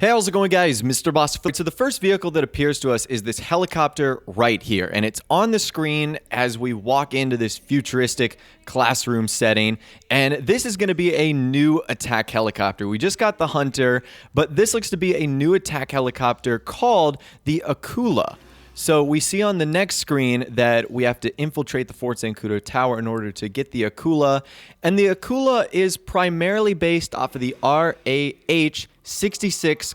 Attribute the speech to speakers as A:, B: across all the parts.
A: Hey, how's it going, guys? Mr. Boss. So the first vehicle that appears to us is this helicopter right here, and it's on the screen as we walk into this futuristic classroom setting, and this is going to be a new attack helicopter. We just got the Hunter, but this looks to be a new attack helicopter called the Akula. So we see on the next screen that we have to infiltrate the Fort Zancudo Tower in order to get the Akula. And the Akula is primarily based off of the RAH-66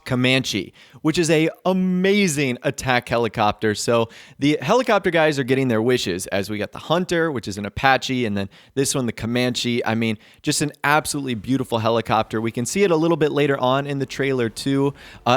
A: Comanche, which is a amazing attack helicopter. So the helicopter guys are getting their wishes as we got the Hunter, which is an Apache, and then this one, the Comanche. I mean, just an absolutely beautiful helicopter. We can see it a little bit later on in the trailer too.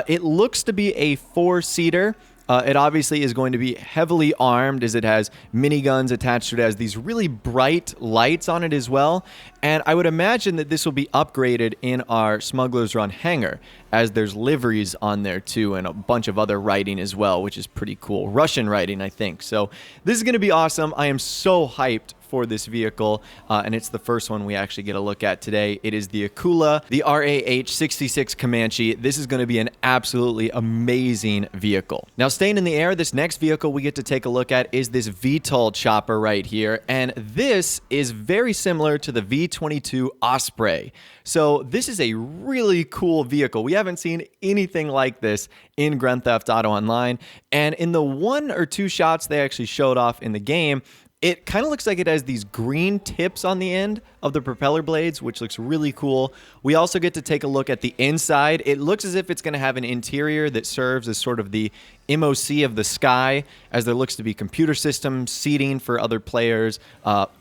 A: It looks to be a four-seater. It obviously is going to be heavily armed as it has miniguns attached to it. It has these really bright lights on it as well. And I would imagine that this will be upgraded in our Smuggler's Run hangar, as there's liveries on there too and a bunch of other writing as well, which is pretty cool. Russian writing, I think. So this is going to be awesome. I am so hyped for this vehicle, and it's the first one we actually get a look at today. It is the Akula, the RAH-66 Comanche. This is going to be an absolutely amazing vehicle. Now, staying in the air, this next vehicle we get to take a look at is this VTOL Chopper right here, and this is very similar to the V-22 Osprey. So this is a really cool vehicle. We haven't seen anything like this in Grand Theft Auto Online, and in the one or two shots they actually showed off in the game, it kind of looks like it has these green tips on the end of the propeller blades, which looks really cool. We also get to take a look at the inside. It looks as if it's going to have an interior that serves as sort of the MOC of the sky, as there looks to be computer systems, seating for other players,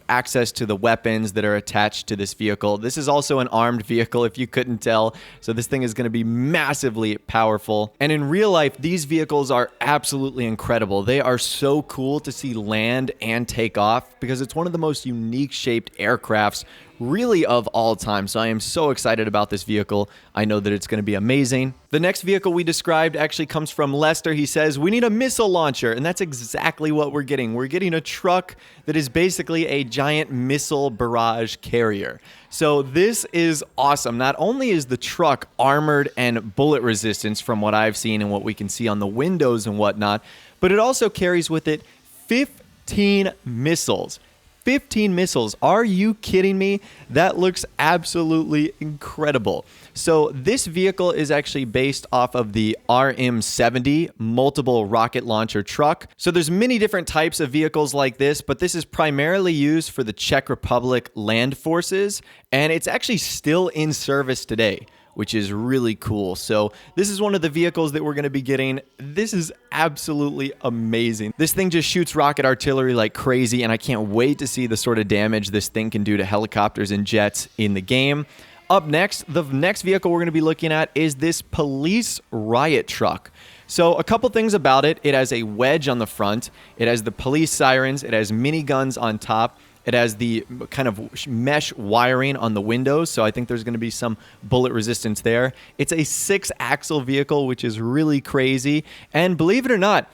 A: access to the weapons that are attached to this vehicle. This is also an armed vehicle, if you couldn't tell. So this thing is going to be massively powerful. And in real life, these vehicles are absolutely incredible. They are so cool to see land and take off because it's one of the most unique shaped aircrafts really of all time. So I am so excited about this vehicle. I know that it's going to be amazing. The next vehicle we described actually comes from Lester. He says, we need a missile launcher. And that's exactly what we're getting. We're getting a truck that is basically a giant missile barrage carrier. So this is awesome. Not only is the truck armored and bullet resistance from what I've seen and what we can see on the windows and whatnot, but it also carries with it 15 missiles. 15 missiles. Are you kidding me? That looks absolutely incredible. So this vehicle is actually based off of the RM-70 multiple rocket launcher truck. So there's many different types of vehicles like this, but this is primarily used for the Czech Republic land forces, and it's actually still in service today, which is really cool. So this is one of the vehicles that we're going to be getting. This is absolutely amazing. This thing just shoots rocket artillery like crazy, and I can't wait to see the sort of damage this thing can do to helicopters and jets in the game. Up next, the next vehicle we're going to be looking at is this police riot truck. So a couple things about it. It has a wedge on the front. It has the police sirens. It has miniguns on top. It has the kind of mesh wiring on the windows, so I think there's going to be some bullet resistance there. It's a 6-axle vehicle, which is really crazy. And believe it or not,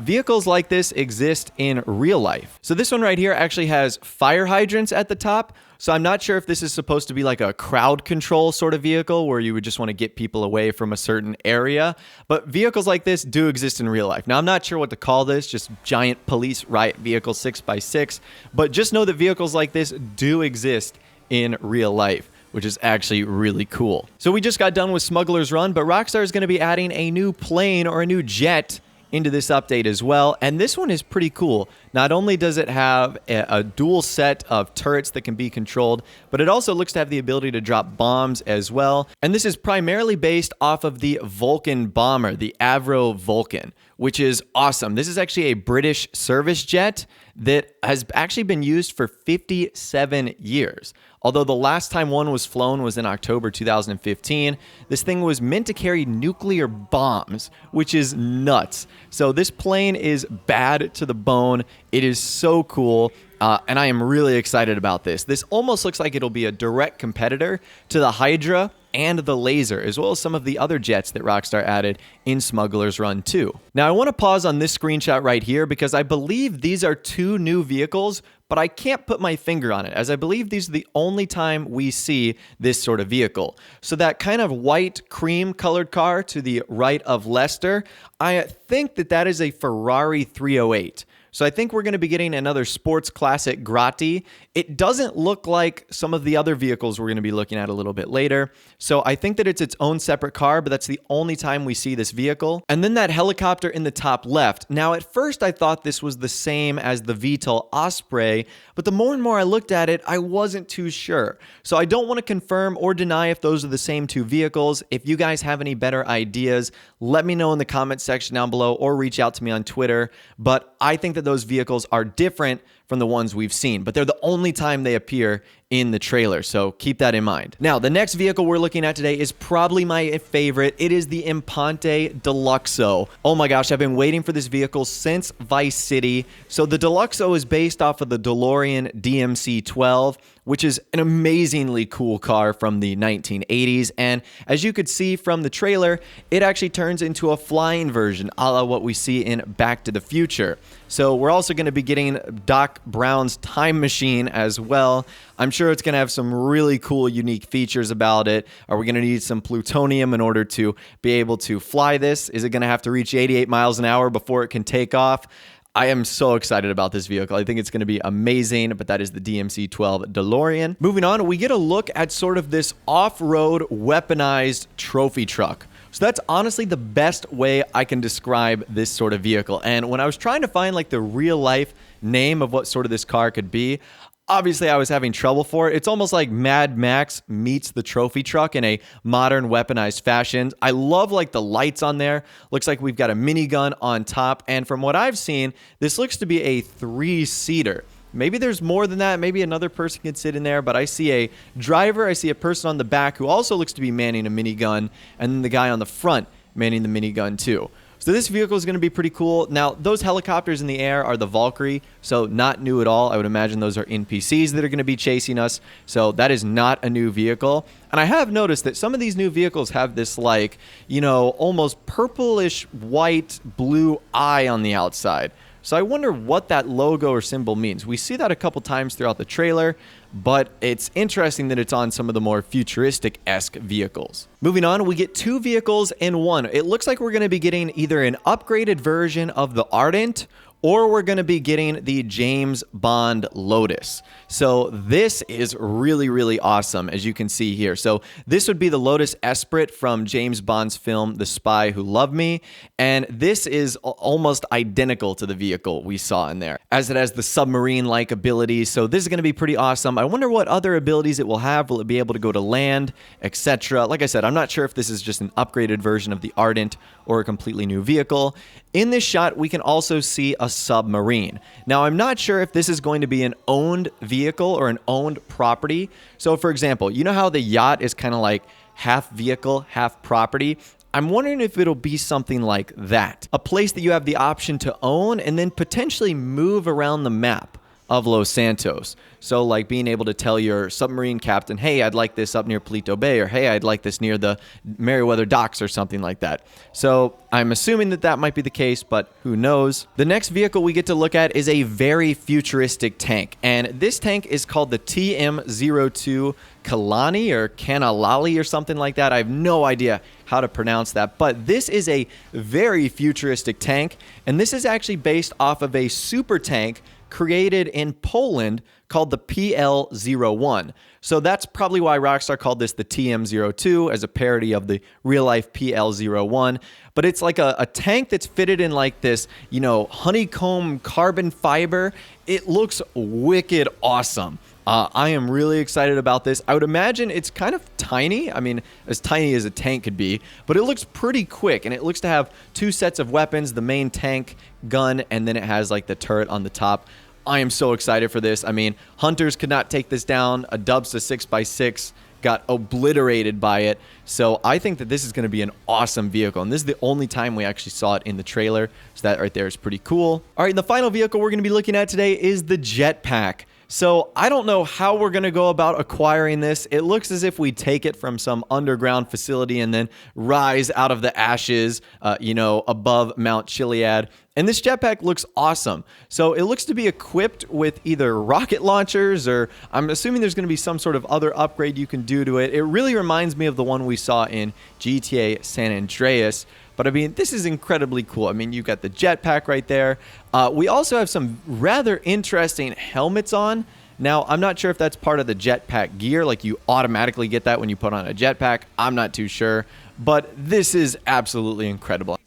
A: vehicles like this exist in real life. So this one right here actually has fire hydrants at the top. So I'm not sure if this is supposed to be like a crowd control sort of vehicle where you would just want to get people away from a certain area. But vehicles like this do exist in real life. Now, I'm not sure what to call this, just giant police riot vehicle 6x6. But just know that vehicles like this do exist in real life, which is actually really cool. So we just got done with Smuggler's Run, but Rockstar is going to be adding a new plane or a new jet into this update as well, and this one is pretty cool. Not only does it have a dual set of turrets that can be controlled, but it also looks to have the ability to drop bombs as well, and this is primarily based off of the Vulcan bomber, the Avro Vulcan, which is awesome. This is actually a British service jet that has actually been used for 57 years. Although the last time one was flown was in October 2015, this thing was meant to carry nuclear bombs, which is nuts. So this plane is bad to the bone. It is so cool. And I am really excited about this. This almost looks like it'll be a direct competitor to the Hydra and the Laser, as well as some of the other jets that Rockstar added in Smuggler's Run 2. Now, I want to pause on this screenshot right here because I believe these are two new vehicles, but I can't put my finger on it, as I believe these are the only time we see this sort of vehicle. So that kind of white cream colored car to the right of Lester, I think that is a Ferrari 308. So I think we're going to be getting another sports classic Grotti. It doesn't look like some of the other vehicles we're going to be looking at a little bit later. So I think that it's its own separate car, but that's the only time we see this vehicle. And then that helicopter in the top left. Now, at first I thought this was the same as the VTOL Osprey, but the more and more I looked at it, I wasn't too sure. So I don't want to confirm or deny if those are the same two vehicles. If you guys have any better ideas, let me know in the comment section down below or reach out to me on Twitter. But I think that those vehicles are different from the ones we've seen, but they're the only time they appear in the trailer, so keep that in mind. Now, the next vehicle we're looking at today is probably my favorite. It is the Impante Deluxo. Oh my gosh, I've been waiting for this vehicle since Vice City. So the Deluxo is based off of the DeLorean DMC-12, which is an amazingly cool car from the 1980s. And as you could see from the trailer, it actually turns into a flying version, a la what we see in Back to the Future. So we're also going to be getting Doc Brown's time machine as well. I'm sure it's going to have some really cool, unique features about it. Are we going to need some plutonium in order to be able to fly this? Is it going to have to reach 88 miles an hour before it can take off? I am so excited about this vehicle. I think it's going to be amazing, but that is the DMC-12 DeLorean. Moving on, we get a look at sort of this off-road weaponized trophy truck. So that's honestly the best way I can describe this sort of vehicle. And when I was trying to find like the real life name of what sort of this car could be, obviously I was having trouble for it. It's almost like Mad Max meets the trophy truck in a modern weaponized fashion. I love like the lights on there. Looks like we've got a minigun on top. And from what I've seen, this looks to be a 3-seater. Maybe there's more than that. Maybe another person could sit in there, but I see a driver. I see a person on the back who also looks to be manning a minigun, and then the guy on the front manning the minigun too. So this vehicle is going to be pretty cool. Now, those helicopters in the air are the Valkyrie, so not new at all. I would imagine those are NPCs that are going to be chasing us, so that is not a new vehicle. And I have noticed that some of these new vehicles have this like, you know, almost purplish white blue eye on the outside. So I wonder what that logo or symbol means. We see that a couple times throughout the trailer, but it's interesting that it's on some of the more futuristic-esque vehicles. Moving on, we get two vehicles in one. It looks like we're going to be getting either an upgraded version of the Ardent, or we're going to be getting the James Bond Lotus. So this is really, really awesome, as you can see here. So this would be the Lotus Esprit from James Bond's film, The Spy Who Loved Me. And this is almost identical to the vehicle we saw in there, as it has the submarine-like abilities. So this is going to be pretty awesome. I wonder what other abilities it will have. Will it be able to go to land, etc.? Like I said, I'm not sure if this is just an upgraded version of the Ardent or a completely new vehicle. In this shot, we can also see a submarine. Now, I'm not sure if this is going to be an owned vehicle or an owned property. So, for example, you know how the yacht is kind of like half vehicle, half property? I'm wondering if it'll be something like that. A place that you have the option to own and then potentially move around the map of Los Santos. So like being able to tell your submarine captain, hey, I'd like this up near Palito Bay, or hey, I'd like this near the Meriwether docks or something like that. So I'm assuming that that might be the case, but who knows? The next vehicle we get to look at is a very futuristic tank. And this tank is called the TM-02 Kalani or Kanalali or something like that. I have no idea how to pronounce that, but this is a very futuristic tank. And this is actually based off of a super tank created in Poland called the PL-01. So that's probably why Rockstar called this the TM-02 as a parody of the real-life PL-01. But it's like a tank that's fitted in like this, you know, honeycomb carbon fiber. It looks wicked awesome. I am really excited about this. I would imagine it's kind of tiny. I mean, as tiny as a tank could be, but it looks pretty quick, and it looks to have two sets of weapons, the main tank gun, and then it has like the turret on the top. I am so excited for this. I mean, Hunters could not take this down. A Dubsta 6x6 got obliterated by it. So I think that this is going to be an awesome vehicle. And this is the only time we actually saw it in the trailer. So that right there is pretty cool. All right, and the final vehicle we're going to be looking at today is the Jetpack. So I don't know how we're going to go about acquiring this. It looks as if we take it from some underground facility and then rise out of the ashes, above Mount Chiliad. And this jetpack looks awesome. So it looks to be equipped with either rocket launchers, or I'm assuming there's going to be some sort of other upgrade you can do to it. It really reminds me of the one we saw in GTA San Andreas. But I mean, this is incredibly cool. I mean, you've got the jetpack right there. We also have some rather interesting helmets on. Now, I'm not sure if that's part of the jetpack gear, like you automatically get that when you put on a jetpack. I'm not too sure, but this is absolutely incredible.